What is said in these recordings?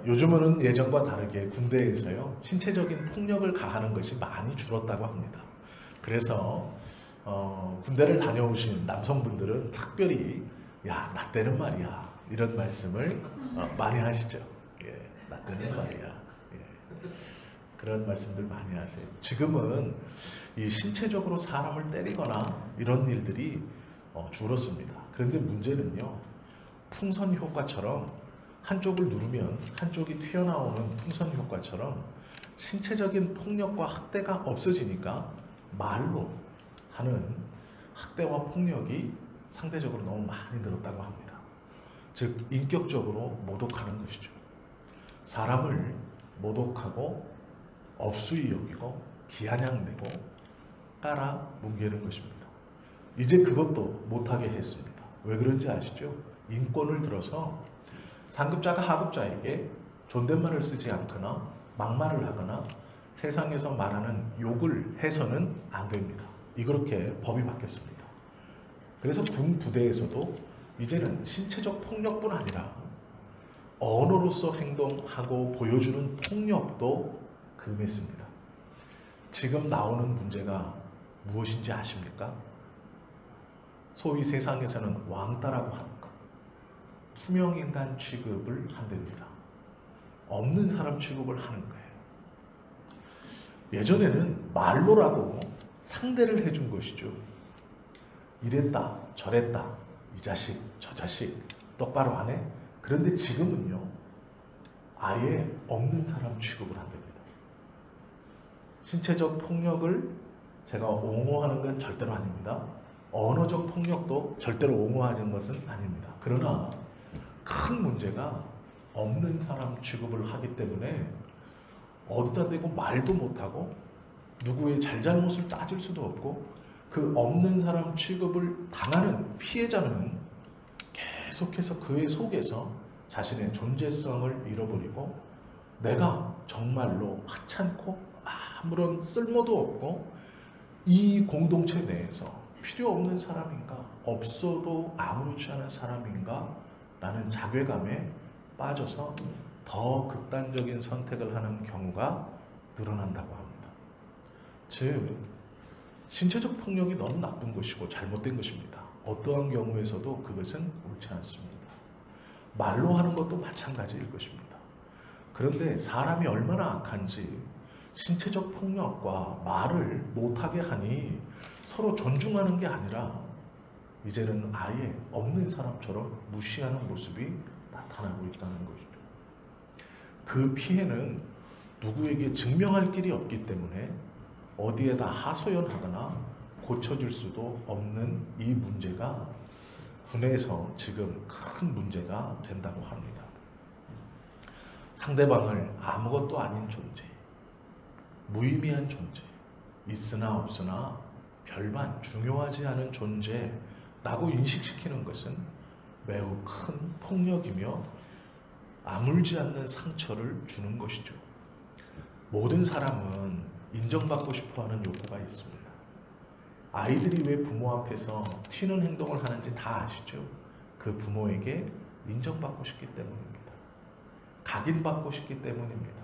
요즘은 예전과 다르게 군대에서요, 신체적인 폭력을 가하는 것이 많이 줄었다고 합니다. 그래서 군대를 다녀오신 남성분들은 특별히 야, 나 때는 말이야 이런 말씀을 많이 하시죠. 예, 나 때는 말이야. 예, 그런 말씀들 많이 하세요. 지금은 이 신체적으로 사람을 때리거나 이런 일들이 줄었습니다. 그런데 문제는요, 풍선 효과처럼 한쪽을 누르면 한쪽이 튀어나오는 풍선 효과처럼 신체적인 폭력과 학대가 없어지니까 말로 하는 학대와 폭력이 상대적으로 너무 많이 늘었다고 합니다. 즉 인격적으로 모독하는 것이죠. 사람을 모독하고 업수이 여기고 기아냥대고 깔아 뭉개는 것입니다. 이제 그것도 못하게 했습니다. 왜 그런지 아시죠? 인권을 들어서 상급자가 하급자에게 존댓말을 쓰지 않거나 막말을 하거나 세상에서 말하는 욕을 해서는 안 됩니다. 이렇게 법이 바뀌었습니다. 그래서 군 부대에서도 이제는 신체적 폭력뿐 아니라 언어로서 행동하고 보여주는 폭력도 금했습니다. 지금 나오는 문제가 무엇인지 아십니까? 소위 세상에서는 왕따라고 하는 것. 투명인간 취급을 한답니다. 없는 사람 취급을 하는 거예요. 예전에는 말로라도 상대를 해준 것이죠. 이랬다, 저랬다, 이 자식, 저 자식, 똑바로 안 해? 그런데 지금은요, 아예 없는 사람 취급을 한답니다. 신체적 폭력을 제가 옹호하는 건 절대로 아닙니다. 언어적 폭력도 절대로 옹호하는 것은 아닙니다. 그러나 큰 문제가 없는 사람 취급을 하기 때문에 어디다 대고 말도 못하고 누구의 잘잘못을 따질 수도 없고 그 없는 사람 취급을 당하는 피해자는 계속해서 그의 속에서 자신의 존재성을 잃어버리고 내가 정말로 하찮고 아무런 쓸모도 없고 이 공동체 내에서 필요 없는 사람인가, 없어도 아무렇지 않은 사람인가 라는 자괴감에 빠져서 더 극단적인 선택을 하는 경우가 늘어난다고 합니다. 즉 신체적 폭력이 너무 나쁜 것이고 잘못된 것입니다. 어떠한 경우에서도 그것은 옳지 않습니다. 말로 하는 것도 마찬가지일 것입니다. 그런데 사람이 얼마나 악한지 신체적 폭력과 말을 못하게 하니 서로 존중하는 게 아니라 이제는 아예 없는 사람처럼 무시하는 모습이 나타나고 있다는 것이죠. 그 피해는 누구에게 증명할 길이 없기 때문에 어디에다 하소연하거나 고쳐질 수도 없는 이 문제가 군에서 지금 큰 문제가 된다고 합니다. 상대방을 아무것도 아닌 존재, 무의미한 존재, 있으나 없으나 별반 중요하지 않은 존재라고 인식시키는 것은 매우 큰 폭력이며 아물지 않는 상처를 주는 것이죠. 모든 사람은 인정받고 싶어하는 욕구가 있습니다. 아이들이 왜 부모 앞에서 튀는 행동을 하는지 다 아시죠? 그 부모에게 인정받고 싶기 때문입니다. 각인받고 싶기 때문입니다.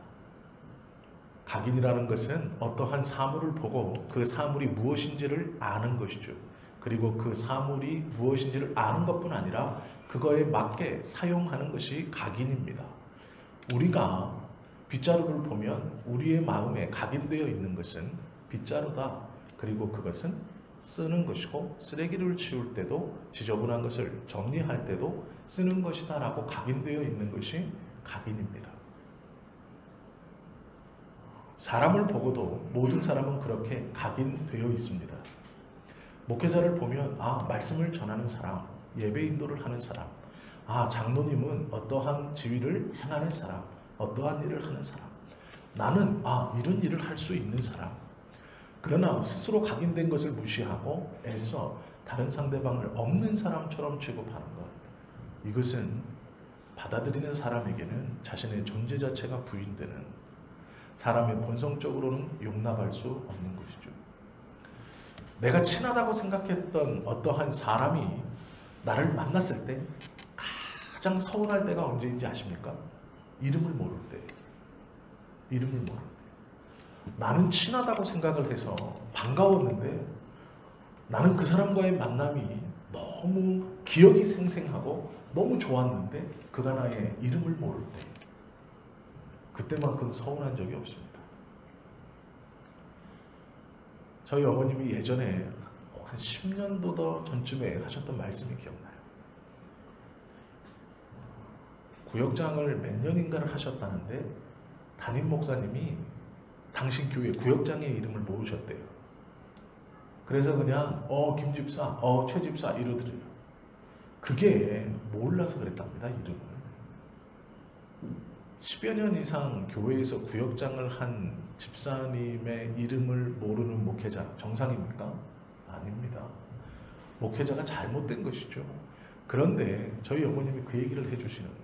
각인이라는 것은 어떠한 사물을 보고 그 사물이 무엇인지를 아는 것이죠. 그리고 그 사물이 무엇인지를 아는 것뿐 아니라 그거에 맞게 사용하는 것이 각인입니다. 우리가 빗자루를 보면 우리의 마음에 각인되어 있는 것은 빗자루다. 그리고 그것은 쓰는 것이고 쓰레기를 치울 때도 지저분한 것을 정리할 때도 쓰는 것이다 라고 각인되어 있는 것이 각인입니다. 사람을 보고도 모든 사람은 그렇게 각인되어 있습니다. 목회자를 보면 말씀을 전하는 사람, 예배 인도를 하는 사람, 장로님은 어떠한 지위를 행하는 사람, 어떠한 일을 하는 사람, 나는 이런 일을 할 수 있는 사람. 그러나 스스로 각인된 것을 무시하고 애써 다른 상대방을 없는 사람처럼 취급하는 것, 이것은 받아들이는 사람에게는 자신의 존재 자체가 부인되는, 사람의 본성적으로는 용납할 수 없는 것이죠. 내가 친하다고 생각했던 어떠한 사람이 나를 만났을 때 가장 서운할 때가 언제인지 아십니까? 이름을 모를 때, 이름을 모를 때, 나는 친하다고 생각을 해서 반가웠는데 나는 그 사람과의 만남이 너무 기억이 생생하고 너무 좋았는데 그가 나의 이름을 모를 때, 그때만큼 서운한 적이 없습니다. 저희 어머님이 예전에 한 10년도 더 전쯤에 하셨던 말씀이 기억나요. 구역장을 몇 년인가를 하셨다는데 담임 목사님이 당신 교회 구역장의 이름을 모르셨대요. 그래서 그냥 김집사, 최집사 이러더래요. 그게 몰라서 그랬답니다. 이름을. 10여 년 이상 교회에서 구역장을 한 집사님의 이름을 모르는 목회자 정상입니까? 아닙니다. 목회자가 잘못된 것이죠. 그런데 저희 어머님이 그 얘기를 해주시는 거예요.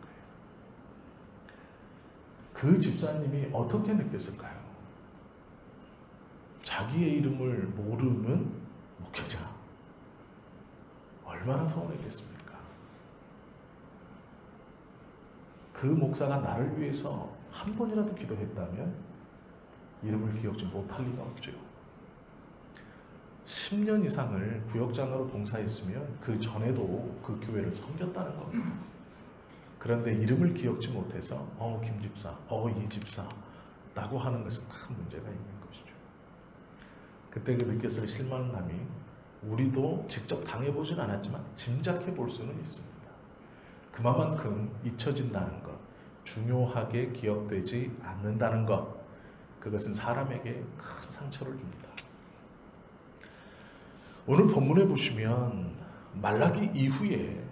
그 집사님이 어떻게 느꼈을까요? 자기의 이름을 모르는 목회자. 얼마나 서운했겠습니까? 그 목사가 나를 위해서 한 번이라도 기도했다면 이름을 기억지 못할 리가 없죠. 10년 이상을 구역장으로 봉사했으면 그 전에도 그 교회를 섬겼다는 겁니다. 그런데 이름을 기억지 못해서 김집사, 이집사 라고 하는 것은 큰 문제가 있는 것이죠. 그때 그 느꼈을 실망감이 우리도 직접 당해보진 않았지만 짐작해 볼 수는 있습니다. 그만큼 잊혀진다는 것, 중요하게 기억되지 않는다는 것, 그것은 사람에게 큰 상처를 줍니다. 오늘 본문에 보시면 말라기 이후에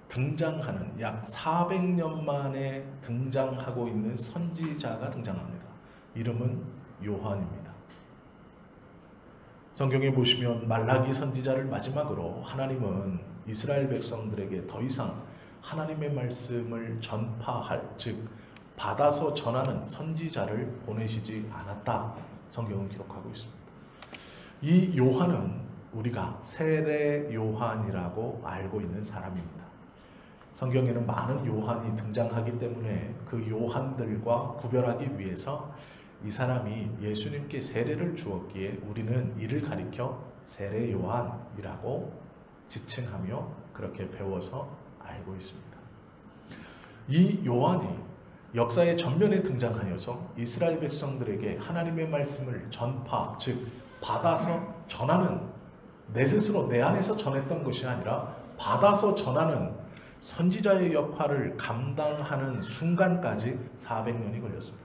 등장하는 약 400년 만에 등장하고 있는 선지자가 등장합니다. 이름은 요한입니다. 성경에 보시면 말라기 선지자를 마지막으로 하나님은 이스라엘 백성들에게 더 이상 하나님의 말씀을 전파할, 즉 받아서 전하는 선지자를 보내시지 않았다. 성경은 기록하고 있습니다. 이 요한은 우리가 세례 요한이라고 알고 있는 사람입니다. 성경에는 많은 요한이 등장하기 때문에 그 요한들과 구별하기 위해서 이 사람이 예수님께 세례를 주었기에 우리는 이를 가리켜 세례 요한이라고 지칭하며 그렇게 배워서 알고 있습니다. 이 요한이 역사의 전면에 등장하여서 이스라엘 백성들에게 하나님의 말씀을 전파, 즉 받아서 전하는, 내 스스로 내 안에서 전했던 것이 아니라 받아서 전하는 선지자의 역할을 감당하는 순간까지 400년이 걸렸습니다.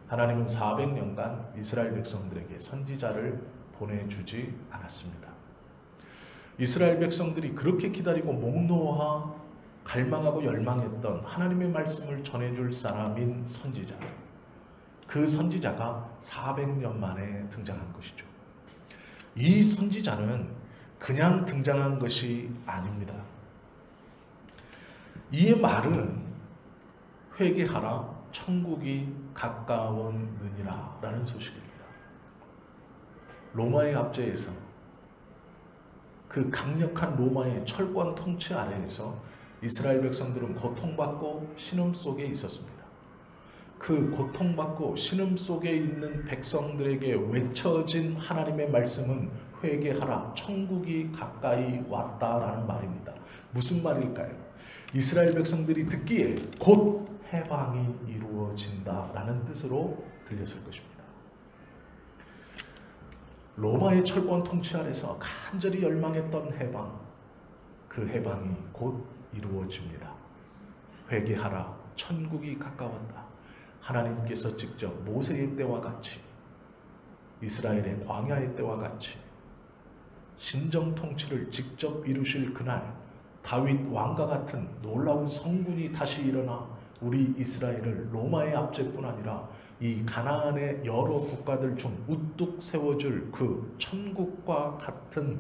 하나님은 400년간 이스라엘 백성들에게 선지자를 보내주지 않았습니다. 이스라엘 백성들이 그렇게 기다리고 목 놓아 갈망하고 열망했던 하나님의 말씀을 전해줄 사람인 선지자, 그 선지자가 400년 만에 등장한 것이죠. 이 선지자는 그냥 등장한 것이 아닙니다. 이의 말은 회개하라, 천국이 가까웠느니라 라는 소식입니다. 로마의 압제에서, 그 강력한 로마의 철권 통치 아래에서 이스라엘 백성들은 고통받고 신음 속에 있었습니다. 그 고통받고 신음 속에 있는 백성들에게 외쳐진 하나님의 말씀은 회개하라, 천국이 가까이 왔다라는 말입니다. 무슨 말일까요? 이스라엘 백성들이 듣기에 곧 해방이 이루어진다라는 뜻으로 들렸을 것입니다. 로마의 철권 통치 아래서 간절히 열망했던 해방, 그 해방이 곧 이루어집니다. 회개하라, 천국이 가까웠다. 하나님께서 직접 모세의 때와 같이, 이스라엘의 광야의 때와 같이 신정 통치를 직접 이루실 그날, 다윗 왕과 같은 놀라운 성군이 다시 일어나 우리 이스라엘을 로마의 압제뿐 아니라 이 가나안의 여러 국가들 중 우뚝 세워줄 그 천국과 같은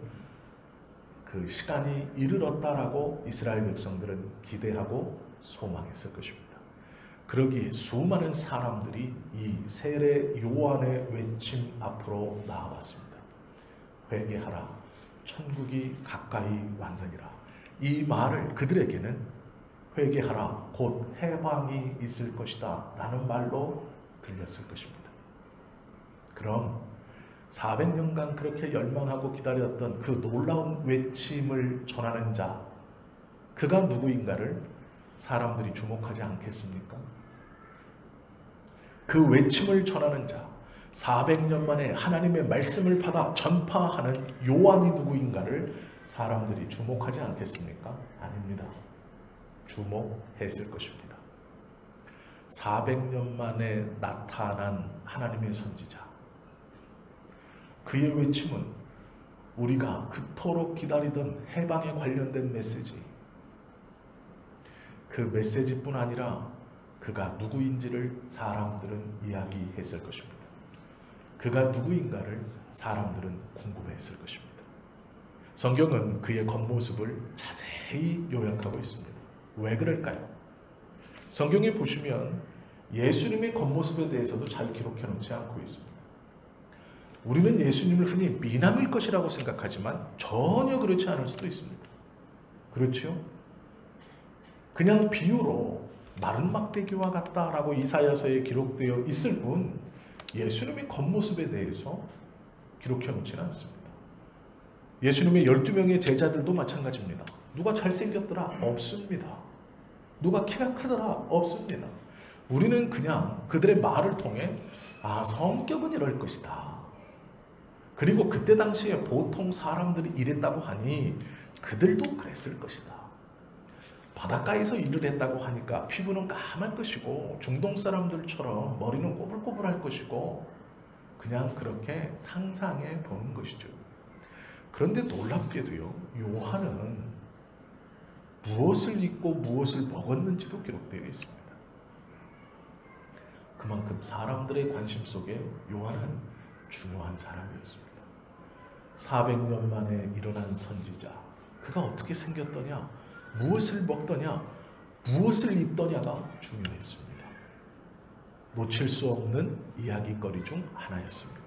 그 시간이 이르렀다라고 이스라엘 백성들은 기대하고 소망했을 것입니다. 그러기에 수많은 사람들이 이 세례 요한의 외침 앞으로 나아왔습니다. 회개하라, 천국이 가까이 왔느니라. 이 말을 그들에게는 회개하라 곧 해방이 있을 것이다 라는 말로 들렸을 것입니다. 그럼 400년간 그렇게 열망하고 기다렸던 그 놀라운 외침을 전하는 자, 그가 누구인가를 사람들이 주목하지 않겠습니까? 그 외침을 전하는 자, 400년 만에 하나님의 말씀을 받아 전파하는 요한이 누구인가를 사람들이 주목하지 않겠습니까? 아닙니다. 주목했을 것입니다. 400년 만에 나타난 하나님의 선지자, 그의 외침은 우리가 그토록 기다리던 해방에 관련된 메시지, 그 메시지뿐 아니라 그가 누구인지를 사람들은 이야기했을 것입니다. 그가 누구인가를 사람들은 궁금해했을 것입니다. 성경은 그의 겉모습을 자세히 요약하고 있습니다. 왜 그럴까요? 성경에 보시면 예수님의 겉모습에 대해서도 잘 기록해 놓지 않고 있습니다. 우리는 예수님을 흔히 미남일 것이라고 생각하지만 전혀 그렇지 않을 수도 있습니다. 그렇죠? 그냥 비유로 마른 막대기와 같다라고 이사야서에 기록되어 있을 뿐 예수님의 겉모습에 대해서 기록해 놓지는 않습니다. 예수님의 12명의 제자들도 마찬가지입니다. 누가 잘생겼더라? 없습니다. 누가 키가 크더라? 없습니다. 우리는 그냥 그들의 말을 통해 성격은 이럴 것이다. 그리고 그때 당시에 보통 사람들이 이랬다고 하니 그들도 그랬을 것이다. 바닷가에서 일을 했다고 하니까 피부는 까만 것이고 중동 사람들처럼 머리는 꼬불꼬불할 것이고 그냥 그렇게 상상해 보는 것이죠. 그런데 놀랍게도요, 요한은 무엇을 입고 무엇을 먹었는지도 기록되어 있습니다. 그만큼 사람들의 관심 속에 요한은 중요한 사람이었습니다. 400년 만에 일어난 선지자, 그가 어떻게 생겼더냐, 무엇을 먹더냐, 무엇을 입더냐가 중요했습니다. 놓칠 수 없는 이야기거리 중 하나였습니다.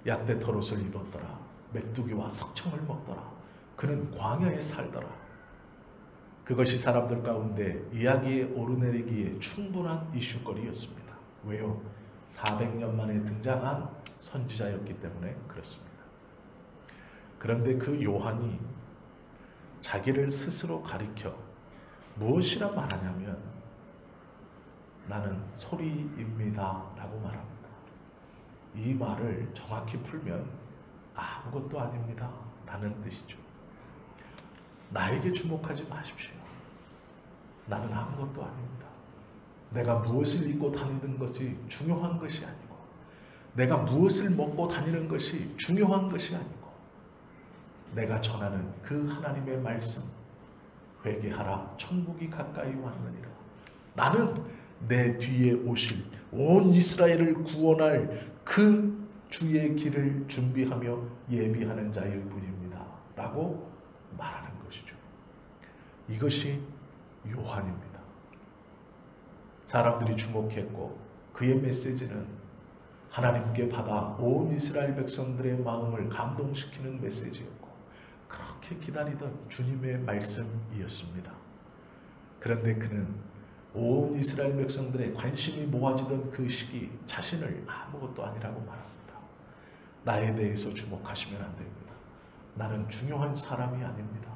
약대 털옷을 입었더라, 메뚜기와 석청을 먹더라, 그는 광야에 살더라. 그것이 사람들 가운데 이야기에 오르내리기에 충분한 이슈거리였습니다. 왜요? 400년 만에 등장한 선지자였기 때문에 그렇습니다. 그런데 그 요한이 자기를 스스로 가리켜 무엇이라 말하냐면 나는 소리입니다 라고 말합니다. 이 말을 정확히 풀면 아무것도 아닙니다 라는 뜻이죠. 나에게 주목하지 마십시오. 나는 아무것도 아닙니다. 내가 무엇을 입고 다니는 것이 중요한 것이 아니고, 내가 무엇을 먹고 다니는 것이 중요한 것이 아니고, 내가 전하는 그 하나님의 말씀, 회개하라 천국이 가까이 왔느니라. 나는 내 뒤에 오실 온 이스라엘을 구원할 그 주의 길을 준비하며 예비하는 자일 뿐입니다 라고 말하는 것이죠. 이것이 요한입니다. 사람들이 주목했고 그의 메시지는 하나님께 받아 온 이스라엘 백성들의 마음을 감동시키는 메시지였고 그렇게 기다리던 주님의 말씀이었습니다. 그런데 그는 온 이스라엘 백성들의 관심이 모아지던 그 시기 자신을 아무것도 아니라고 말합니다. 나에 대해서 주목하시면 안 됩니다. 나는 중요한 사람이 아닙니다.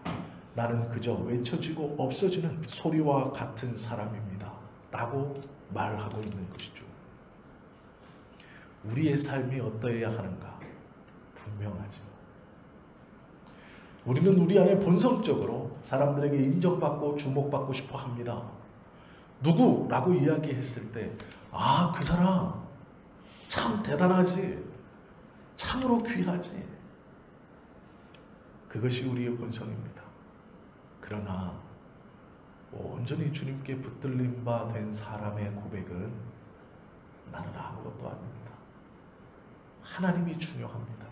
나는 그저 외쳐지고 없어지는 소리와 같은 사람입니다 라고 말하고 있는 것이죠. 우리의 삶이 어떠해야 하는가? 분명하죠. 우리는 우리 안에 본성적으로 사람들에게 인정받고 주목받고 싶어 합니다. 누구라고 이야기했을 때 그 사람 참 대단하지, 참으로 귀하지, 그것이 우리의 본성입니다. 그러나 온전히 주님께 붙들림 바 된 사람의 고백은 나는 아무것도 아닙니다. 하나님이 중요합니다.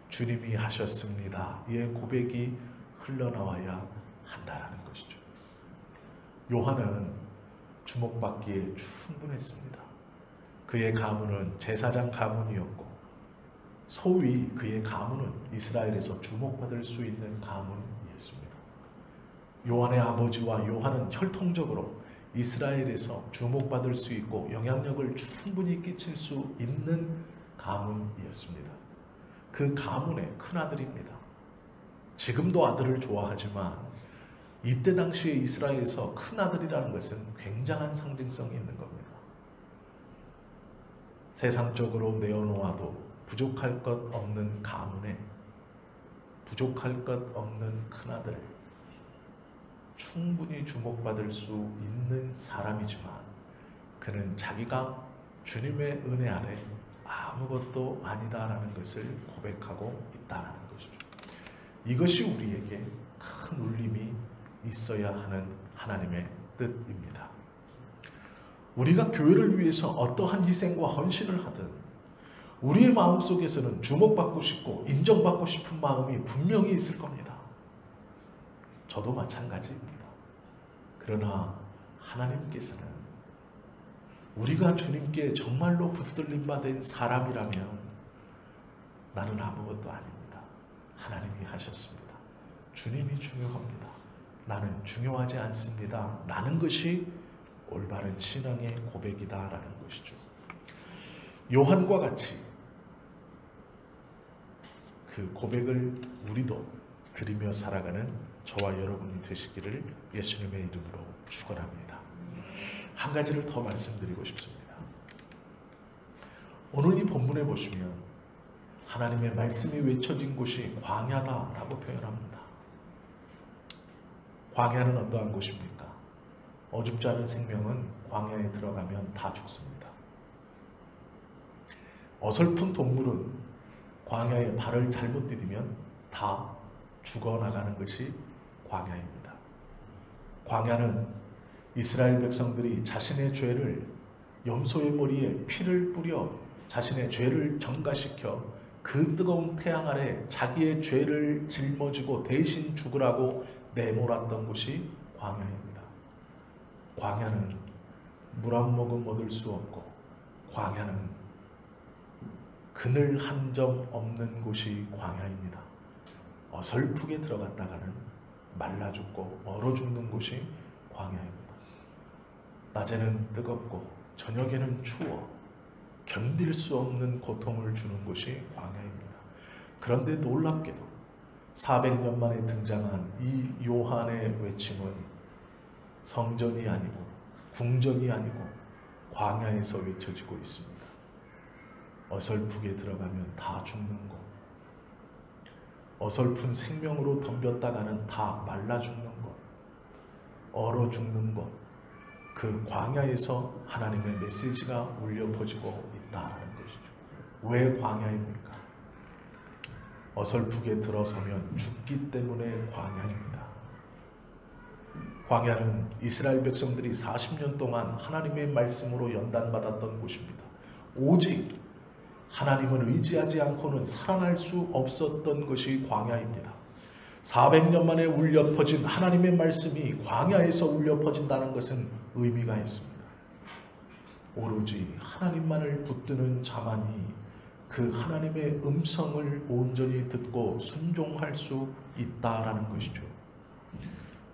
주님이 하셨습니다. 이 고백이 흘러나와야 한다는 것이죠. 요한은 주목받기에 충분했습니다. 그의 가문은 제사장 가문이었고 소위 그의 가문은 이스라엘에서 주목받을 수 있는 가문이었습니다. 요한의 아버지와 요한은 혈통적으로 이스라엘에서 주목받을 수 있고 영향력을 충분히 끼칠 수 있는 가문이었습니다. 그 가문의 큰아들입니다. 지금도 아들을 좋아하지만 이때 당시에 이스라엘에서 큰아들이라는 것은 굉장한 상징성이 있는 겁니다. 세상적으로 내어놓아도 부족할 것 없는 가문에 부족할 것 없는 큰아들, 충분히 주목받을 수 있는 사람이지만 그는 자기가 주님의 은혜 아래 아무것도 아니다라는 것을 고백하고 있다는 것이죠. 이것이 우리에게 큰 울림이 있어야 하는 하나님의 뜻입니다. 우리가 교회를 위해서 어떠한 희생과 헌신을 하든 우리의 마음속에서는 주목받고 싶고 인정받고 싶은 마음이 분명히 있을 겁니다. 저도 마찬가지입니다. 그러나 하나님께서는 우리가 주님께 정말로 붙들림 받은 사람이라면 나는 아무것도 아닙니다. 하나님이 하셨습니다. 주님이 중요합니다. 나는 중요하지 않습니다. 라는 것이 올바른 신앙의 고백이다라는 것이죠. 요한과 같이 그 고백을 우리도 드리며 살아가는 저와 여러분이 되시기를 예수님의 이름으로 축원합니다. 한 가지를 더 말씀드리고 싶습니다. 오늘 이 본문에 보시면 하나님의 말씀이 외쳐진 곳이 광야다라고 표현합니다. 광야는 어떠한 곳입니까? 어줍지 않은 생명은 광야에 들어가면 다 죽습니다. 어설픈 동물은 광야에 발을 잘못 디디면 다 죽어나가는 것이 광야입니다. 광야는 이스라엘 백성들이 자신의 죄를 염소의 머리에 피를 뿌려 자신의 죄를 정가시켜 그 뜨거운 태양 아래 자기의 죄를 짊어지고 대신 죽으라고 내몰았던 곳이 광야입니다. 광야는 물 한 모금 얻을 수 없고 광야는 그늘 한 점 없는 곳이 광야입니다. 어설프게 들어갔다가는 말라 죽고 얼어 죽는 곳이 광야입니다. 낮에는 뜨겁고 저녁에는 추워 견딜 수 없는 고통을 주는 곳이 광야입니다. 그런데 놀랍게도 400년 만에 등장한 이 요한의 외침은 성전이 아니고 궁전이 아니고 광야에서 외쳐지고 있습니다. 어설프게 들어가면 다 죽는 곳, 어설픈 생명으로 덤볐다가는 다 말라 죽는 곳, 얼어 죽는 곳, 그 광야에서 하나님의 메시지가 울려 퍼지고 있다는 것이죠. 왜 광야입니까? 어설프게 들어서면 죽기 때문에 광야입니다. 광야는 이스라엘 백성들이 40년 동안 하나님의 말씀으로 연단받았던 곳입니다. 오직 하나님을 의지하지 않고는 살아날 수 없었던 것이 광야입니다. 400년 만에 울려 퍼진 하나님의 말씀이 광야에서 울려 퍼진다는 것은 의미가 있습니다. 오로지 하나님만을 붙드는 자만이 그 하나님의 음성을 온전히 듣고 순종할 수 있다라는 것이죠.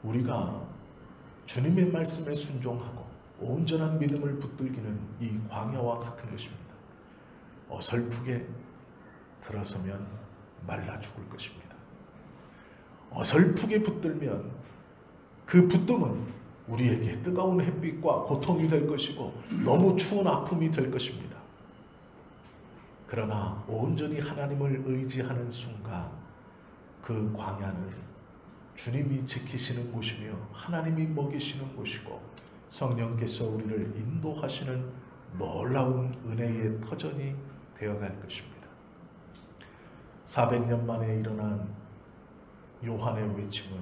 우리가 주님의 말씀에 순종하고 온전한 믿음을 붙들기는 이 광야와 같은 것입니다. 어설프게 들어서면 말라 죽을 것입니다. 어설프게 붙들면 그 붙듦은 우리에게 뜨거운 햇빛과 고통이 될 것이고 너무 추운 아픔이 될 것입니다. 그러나 온전히 하나님을 의지하는 순간 그 광야는 주님이 지키시는 곳이며 하나님이 먹이시는 곳이고 성령께서 우리를 인도하시는 놀라운 은혜의 터전이 되어갈 것입니다. 400년 만에 일어난 요한의 외침은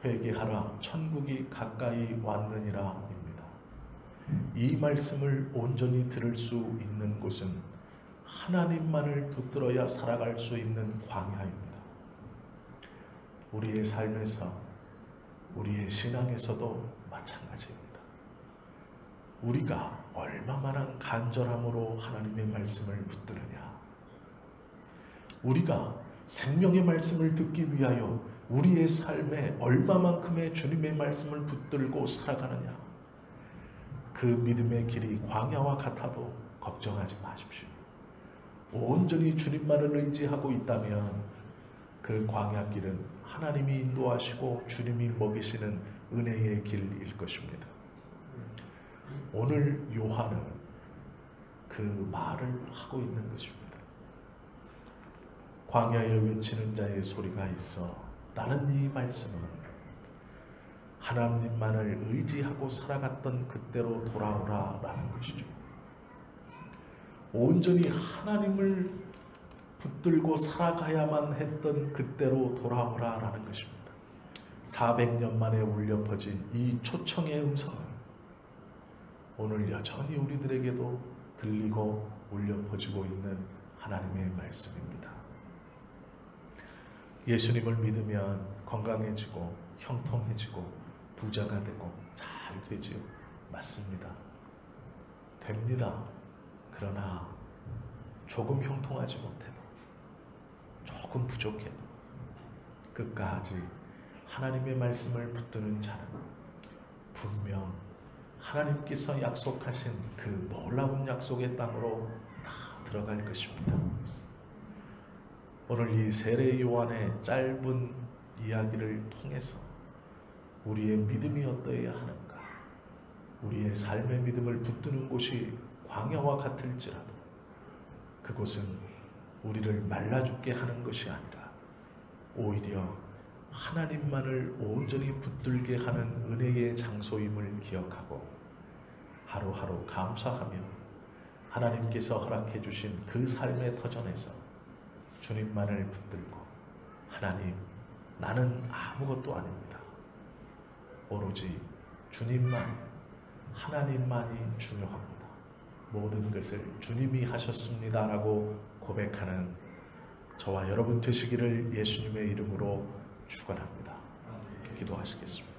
회개하라 천국이 가까이 왔느니라입니다. 이 말씀을 온전히 들을 수 있는 곳은 하나님만을 붙들어야 살아갈 수 있는 광야입니다. 우리의 삶에서 우리의 신앙에서도 마찬가지입니다. 우리가 얼마만한 간절함으로 하나님의 말씀을 붙드느냐, 우리가 생명의 말씀을 듣기 위하여 우리의 삶에 얼마만큼의 주님의 말씀을 붙들고 살아가느냐. 그 믿음의 길이 광야와 같아도 걱정하지 마십시오. 온전히 주님만을 의지하고 있다면 그 광야길은 하나님이 인도하시고 주님이 먹이시는 은혜의 길일 것입니다. 오늘 요한은 그 말을 하고 있는 것입니다. 광야에 외치는 자의 소리가 있어 라는 이 말씀은 하나님만을 의지하고 살아갔던 그때로 돌아오라 라는 것이죠. 온전히 하나님을 붙들고 살아가야만 했던 그때로 돌아오라 라는 것입니다. 400년 만에 울려 퍼진 이 초청의 음성은 오늘 여전히 우리들에게도 들리고 울려 퍼지고 있는 하나님의 말씀입니다. 예수님을 믿으면 건강해지고 형통해지고 부자가 되고 잘 되지요. 맞습니다. 됩니다. 그러나 조금 형통하지 못해도 조금 부족해도 끝까지 하나님의 말씀을 붙드는 자는 분명 하나님께서 약속하신 그 놀라운 약속의 땅으로 다 들어갈 것입니다. 오늘 이 세례 요한의 짧은 이야기를 통해서 우리의 믿음이 어떠해야 하는가, 우리의 삶의 믿음을 붙드는 곳이 광야와 같을지라도 그곳은 우리를 말라 죽게 하는 것이 아니라 오히려 하나님만을 온전히 붙들게 하는 은혜의 장소임을 기억하고 하루하루 감사하며 하나님께서 허락해 주신 그 삶의 터전에서 주님만을 붙들고 하나님, 나는 아무것도 아닙니다. 오로지 주님만, 하나님만이 중요합니다. 모든 것을 주님이 하셨습니다 라고 고백하는 저와 여러분 되시기를 예수님의 이름으로 축원합니다. 기도하시겠습니다.